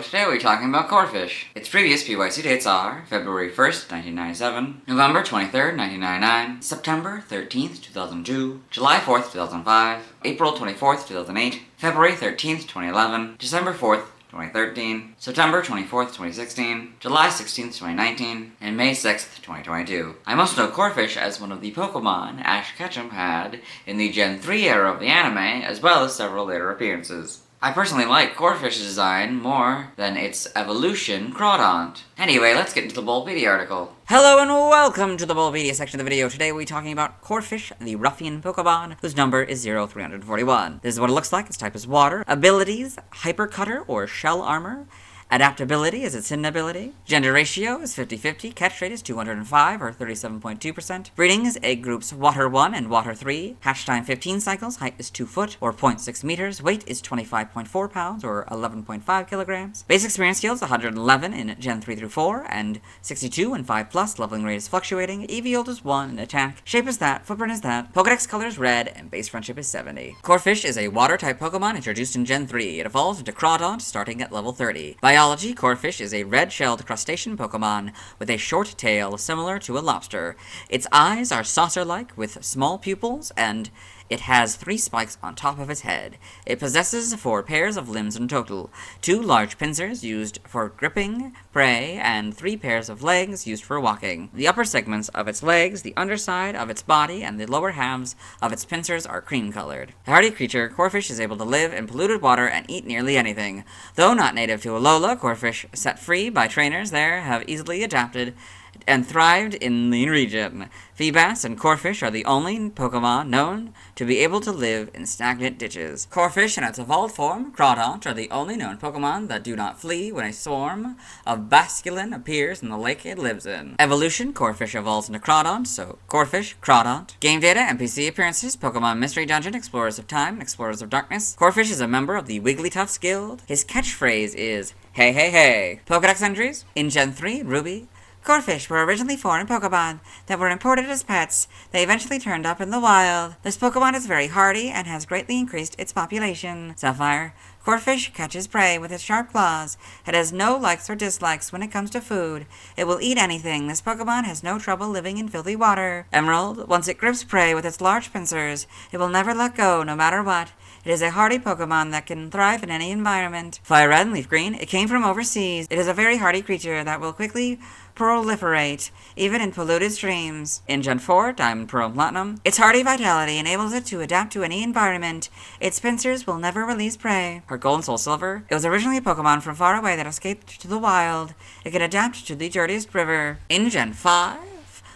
today we're talking about Corphish. Its previous PYC dates are February 1st, 1997, November 23rd, 1999, September 13th, 2002, July 4th, 2005, April 24th, 2008, February 13th, 2011, December 4th, 2013, September 24th, 2016, July 16th, 2019, and May 6th, 2022. I most know Corphish as one of the Pokémon Ash Ketchum had in the Gen 3 era of the anime, as well as several later appearances. I personally like Corphish's design more than its evolution, Crawdaunt. Anyway, let's get into the Bulbapedia article. Hello and welcome to the Bulbapedia section of the video. Today we'll be talking about Corphish, the ruffian Pokemon, whose number is 0341. This is what it looks like. Its type is water. Abilities, Hyper Cutter or Shell Armor. Adaptability is its hidden ability. Gender ratio is 50-50. Catch rate is 205 or 37.2%. Breeding is egg groups Water 1 and Water 3. Hatch time 15 cycles. Height is 2 foot or 0.6 meters. Weight is 25.4 pounds or 11.5 kilograms. Base experience skills 111 in Gen 3 through 4 and 62 in 5 plus. Leveling rate is fluctuating. EV yield is 1 and attack. Shape is that. Footprint is that. Pokedex color is red and base friendship is 70. Corphish is a water type Pokemon introduced in Gen 3. It evolves into Crawdaunt starting at level 30. Biology, Corphish is a red-shelled crustacean Pokemon with a short tail similar to a lobster. Its eyes are saucer-like with small pupils, and it has 3 spikes on top of its head. It possesses 4 pairs of limbs in total, 2 large pincers used for gripping prey, and 3 pairs of legs used for walking. The upper segments of its legs, the underside of its body, and the lower halves of its pincers are cream-colored. A hardy creature, Corphish is able to live in polluted water and eat nearly anything. Though not native to Alola, Corphish, set free by trainers there, have easily adapted and thrived in the region. Feebas and Corphish are the only Pokemon known to be able to live in stagnant ditches. Corphish and its evolved form, Crawdaunt, are the only known Pokemon that do not flee when a swarm of Basculin appears in the lake it lives in. Evolution, Corphish evolves into Crawdaunt, so Corphish, Crawdaunt. Game data, NPC appearances, Pokemon Mystery Dungeon, Explorers of Time, and Explorers of Darkness. Corphish is a member of the Wigglytuffs Guild. His catchphrase is, "Hey, hey, hey." Pokedex entries, in Gen 3, Ruby. Corphish were originally foreign Pokemon that were imported as pets. They eventually turned up in the wild. This Pokemon is very hardy and has greatly increased its population. Sapphire. Corphish catches prey with its sharp claws. It has no likes or dislikes when it comes to food. It will eat anything. This Pokemon has no trouble living in filthy water. Emerald. Once it grips prey with its large pincers, it will never let go, no matter what. It is a hardy Pokemon that can thrive in any environment. Fire Red and Leaf Green. It came from overseas. It is a very hardy creature that will quickly proliferate, even in polluted streams. In Gen 4, Diamond, Pearl, and Platinum, its hardy vitality enables it to adapt to any environment. Its pincers will never release prey. Heart Gold and Soul Silver. It was originally a Pokemon from far away that escaped to the wild. It can adapt to the dirtiest river. In Gen 5,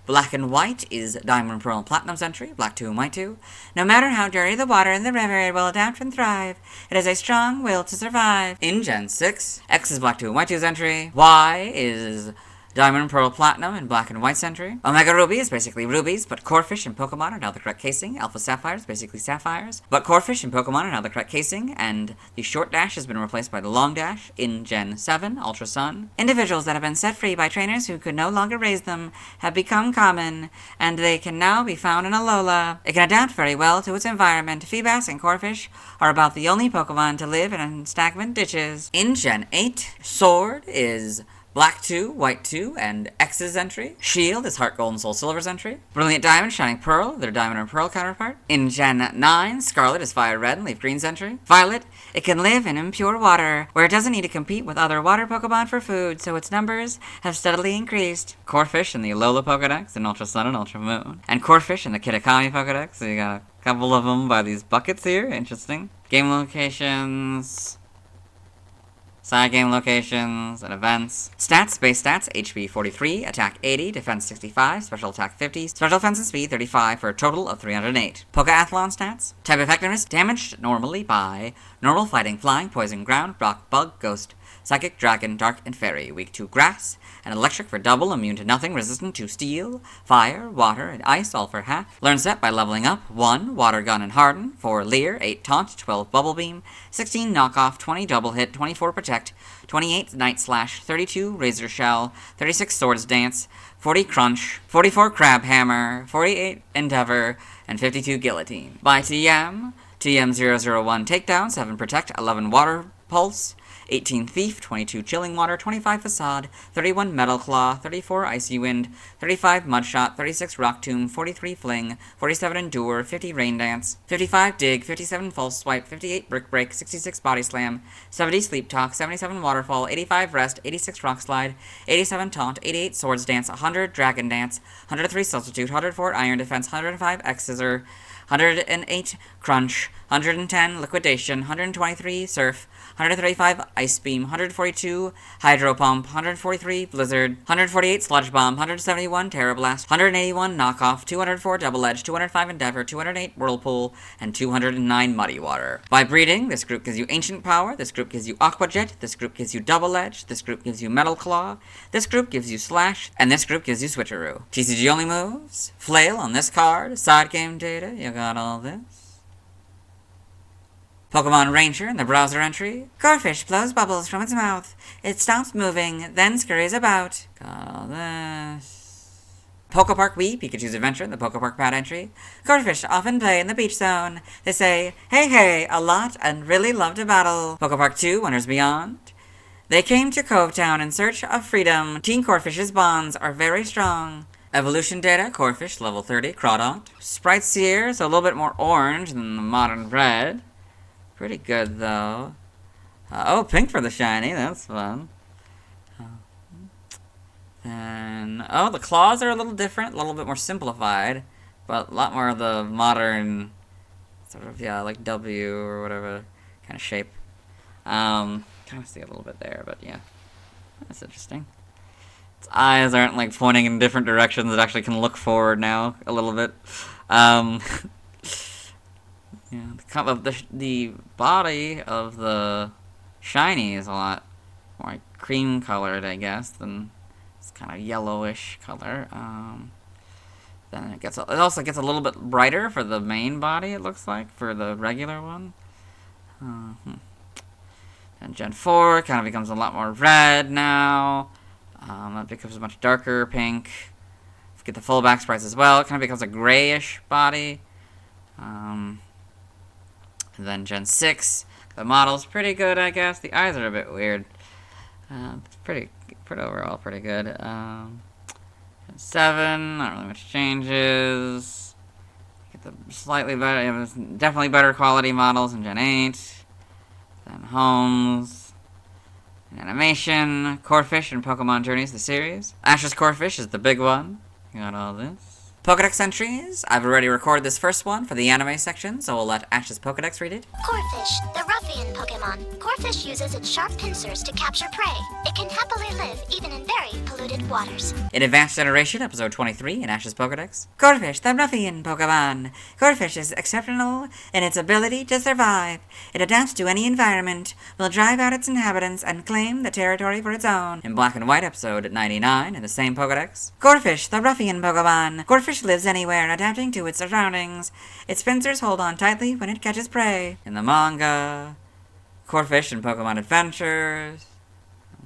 Black and White is Diamond, Pearl, and Platinum's entry, Black 2 and White 2. No matter how dirty the water in the river, it will adapt and thrive. It has a strong will to survive. In Gen 6, X is Black 2 and White 2's entry. Y is Diamond, Pearl, Platinum, and Black and White's entry. Omega Ruby is basically rubies, but Corphish and Pokemon are now the correct casing. Alpha Sapphire is basically sapphires, but Corphish and Pokemon are now the correct casing, and the short dash has been replaced by the long dash in Gen 7, Ultra Sun. Individuals that have been set free by trainers who could no longer raise them have become common, and they can now be found in Alola. It can adapt very well to its environment. Feebas and Corphish are about the only Pokemon to live in stagnant ditches. In Gen 8, Sword is Black 2, White 2, and X's entry. Shield is Heart Gold and Soul Silver's entry. Brilliant Diamond, Shining Pearl, their Diamond and Pearl counterpart. In Gen 9, Scarlet is Fire Red and Leaf Green's entry. Violet, it can live in impure water, where it doesn't need to compete with other water Pokemon for food, so its numbers have steadily increased. Corphish in the Alola Pokedex, and Ultra Sun and Ultra Moon. And Corphish in the Kitakami Pokedex, so you got a couple of them by these buckets here. Interesting. Game locations, side game locations, and events. Stats, base stats, HP 43, attack 80, defense 65, special attack 50, special defense and speed 35 for a total of 308. Pokeathlon stats. Type effectiveness, damaged normally by normal fighting, flying, poison, ground, rock, bug, ghost, psychic, dragon, dark, and fairy. Weak to grass, and electric for double, immune to nothing, resistant to steel, fire, water, and ice, all for half. Learn set by leveling up. 1. Water Gun and Harden. 4. Leer. 8. Taunt. 12. Bubble Beam. 16. Knockoff. 20. Double Hit. 24. Protect. 28. Night Slash. 32. Razor Shell. 36. Swords Dance. 40. Crunch. 44. Crab Hammer. 48. Endeavor. And 52. Guillotine. By TM. TM001 Takedown. 7. Protect. 11. Water Pulse. 18 Thief, 22 Chilling Water, 25 Facade, 31 Metal Claw, 34 Icy Wind, 35 Mudshot, 36 Rock Tomb, 43 Fling, 47 Endure, 50 Rain Dance, 55 Dig, 57 False Swipe, 58 Brick Break, 66 Body Slam, 70 Sleep Talk, 77 Waterfall, 85 Rest, 86 Rock Slide, 87 Taunt, 88 Swords Dance, 100 Dragon Dance, 103 Substitute, 104 Iron Defense, 105 X Scissor, 108 Crunch, 110 Liquidation, 123 Surf, 135 Ice Beam, 142 Hydro Pump, 143 Blizzard, 148 Sludge Bomb, 171 Terra Blast, 181 Knockoff, 204 Double Edge, 205 Endeavor, 208 Whirlpool, and 209 Muddy Water. By breeding, this group gives you Ancient Power, this group gives you Aqua Jet, this group gives you Double Edge, this group gives you Metal Claw, this group gives you Slash, and this group gives you Switcheroo. TCG only moves, Flail on this card, side game data, you got all this. Pokemon Ranger in the browser entry. Corphish blows bubbles from its mouth. It stops moving, then scurries about. Got all this. Pokepark Wii, Pikachu's Adventure in the Pokepark pad entry. Corphish often play in the beach zone. They say, hey hey, a lot and really love to battle. Pokepark 2, Wonders Beyond. They came to Covetown in search of freedom. Teen Corphish's bonds are very strong. Evolution data, Corphish, level 30, Crawdaunt. Sprites here, so a little bit more orange than the modern red. Pretty good, though. Oh, pink for the shiny. That's fun. Then, oh, the claws are a little different. A little bit more simplified. But a lot more of the modern, sort of, yeah, like W or whatever kind of shape. Kind of see a little bit there, but yeah. That's interesting. Its eyes aren't, like, pointing in different directions. It actually can look forward now a little bit. Yeah, the body of the shiny is a lot more like cream colored, I guess, than it's kind of yellowish color. Then it also gets a little bit brighter for the main body, it looks like, for the regular one. And Gen 4 kind of becomes a lot more red now. That becomes a much darker pink. Get the full back sprites as well. It kind of becomes a grayish body. And then Gen 6, the model's pretty good, I guess. The eyes are a bit weird. It's pretty overall pretty good. Gen 7, not really much changes. Get the slightly better, definitely better quality models in Gen 8. Then Homes. And animation, Corphish and Pokemon Journeys, the series. Ash's Corphish is the big one. You got all this. Pokedex entries. I've already recorded this first one for the anime section, so we'll let Ash's Pokedex read it. Corphish, the ruffian Pokemon. Corphish uses its sharp pincers to capture prey. It can happily live even in very polluted waters. In Advanced Generation, episode 23 in Ash's Pokedex. Corphish, the ruffian Pokemon. Corphish is exceptional in its ability to survive. It adapts to any environment, will drive out its inhabitants, and claim the territory for its own. In Black and White, episode 99 in the same Pokedex. Corphish, the ruffian Pokemon. Corphish lives anywhere, adapting to its surroundings. Its pincers hold on tightly when it catches prey. In the manga, Corphish and Pokemon Adventures,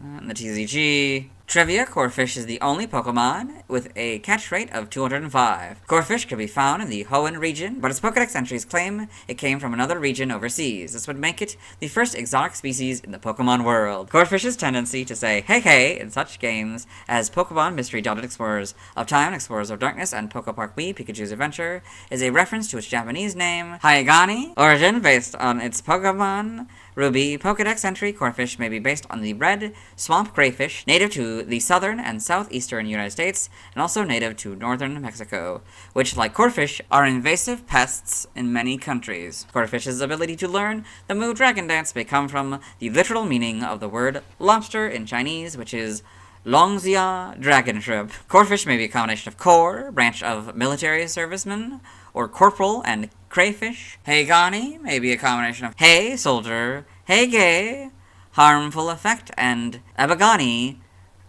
and the TCG. Trivia, Corphish is the only Pokemon with a catch rate of 205. Corphish can be found in the Hoenn region, but its Pokedex entries claim it came from another region overseas. This would make it the first exotic species in the Pokemon world. Corphish's tendency to say hey hey in such games as Pokemon Mystery Dotted Explorers of Time, Explorers of Darkness, and Pokepark Wii, Pikachu's Adventure, is a reference to its Japanese name, Haigani, origin based on its Pokemon Ruby Pokedex entry. Corphish may be based on the red swamp crayfish, native to the southern and southeastern United States, and also native to northern Mexico, which, like Corphish, are invasive pests in many countries. Corphish's ability to learn the Moo Dragon Dance may come from the literal meaning of the word lobster in Chinese, which is Longxia Dragon Shrimp. Corphish may be a combination of Cor, branch of military servicemen, or corporal and crayfish. Haigani may be a combination of hey, soldier, hey, gay, harmful effect, and abagani,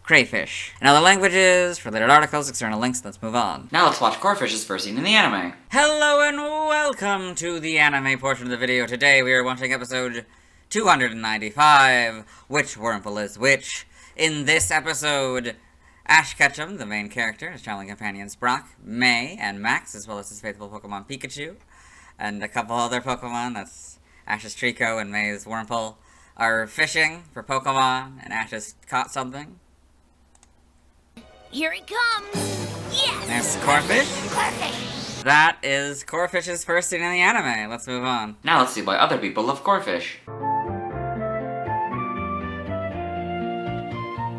crayfish. In other languages, for related articles, external links, let's move on. Now let's watch Corphish's first scene in the anime. Hello and welcome to the anime portion of the video. Today we are watching episode 295, Which Wurmple is Which? In this episode, Ash Ketchum, the main character, his traveling companions Brock, May, and Max, as well as his faithful Pokemon Pikachu, and a couple other Pokemon, that's Ash's Trico and May's Wurmple, are fishing for Pokemon, and Ash has caught something. Here he comes! Yes! There's Corphish. Corphish! That is Corphish's first scene in the anime. Let's move on. Now let's see why other people love Corphish.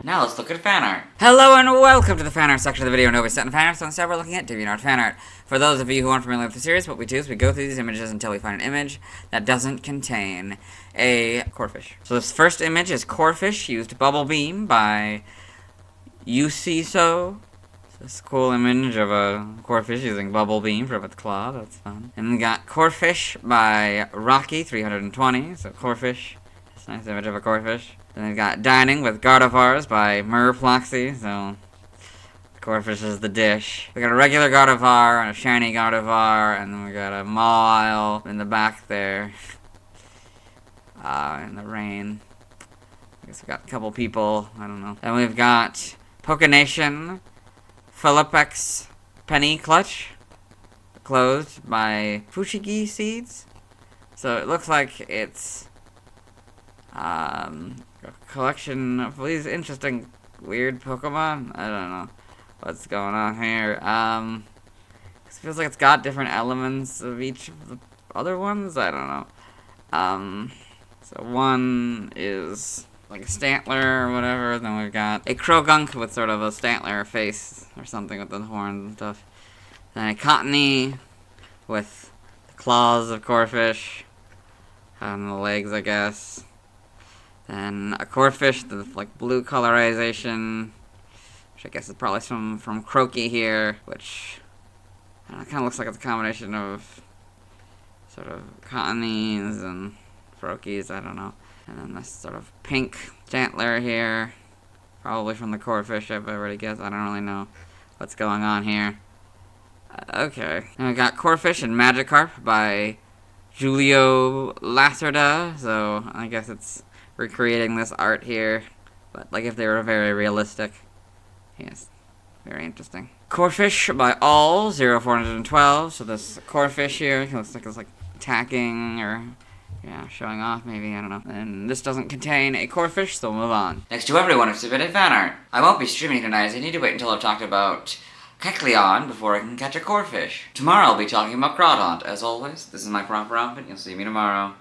Now let's look at fan art. Hello and welcome to the fan art section of the video. Nobody set in fan art, so instead we're looking at DeviantArt fan art. For those of you who aren't familiar with the series, what we do is we go through these images until we find an image that doesn't contain a Corphish. So this first image is Corphish used Bubble Beam by UCSO. This cool image of a Corphish using Bubble Beam from its claw. That's fun. And we got Corphish by Rocky320. So Corphish. It's a nice image of a Corphish. Then we've got Dining with Gardevoirs by Merploxy, so Corphish is the dish. We got a regular Gardevoir and a shiny Gardevoir, and then we got a Mawile in the back there. In the rain. I guess we got a couple people, I don't know. Then we've got Pokenation, Philippex Penny Clutch, closed by Fushigi Seeds. So it looks like it's a collection of these interesting, weird Pokemon. I don't know what's going on here. It feels like it's got different elements of each of the other ones. I don't know. So one is like a Stantler or whatever. Then we've got a Krogunk with sort of a Stantler face or something with the horns and stuff. Then a Cottony with the claws of Corphish on the legs, I guess. Then a Corphish with like blue colorization, which I guess is probably from Croaky here, which I don't know, kind of looks like it's a combination of sort of Cottonies and Croakies, I don't know. And then this sort of pink Stantler here, probably from the Corphish, I've already guessed. I don't really know what's going on here. Okay. And we got Corphish and Magikarp by Julio Lacerda, so I guess it's recreating this art here, but like if they were very realistic. Yes, very interesting. Corphish by All 0412. So this Corphish here looks like it's like attacking or showing off maybe, I don't know. And this doesn't contain a Corphish, so we'll move on. Next to everyone who submitted fan art. I won't be streaming tonight, as I need to wait until I've talked about Kecleon before I can catch a Corphish. Tomorrow I'll be talking about Groudon. As always, this is my proper outfit. You'll see me tomorrow.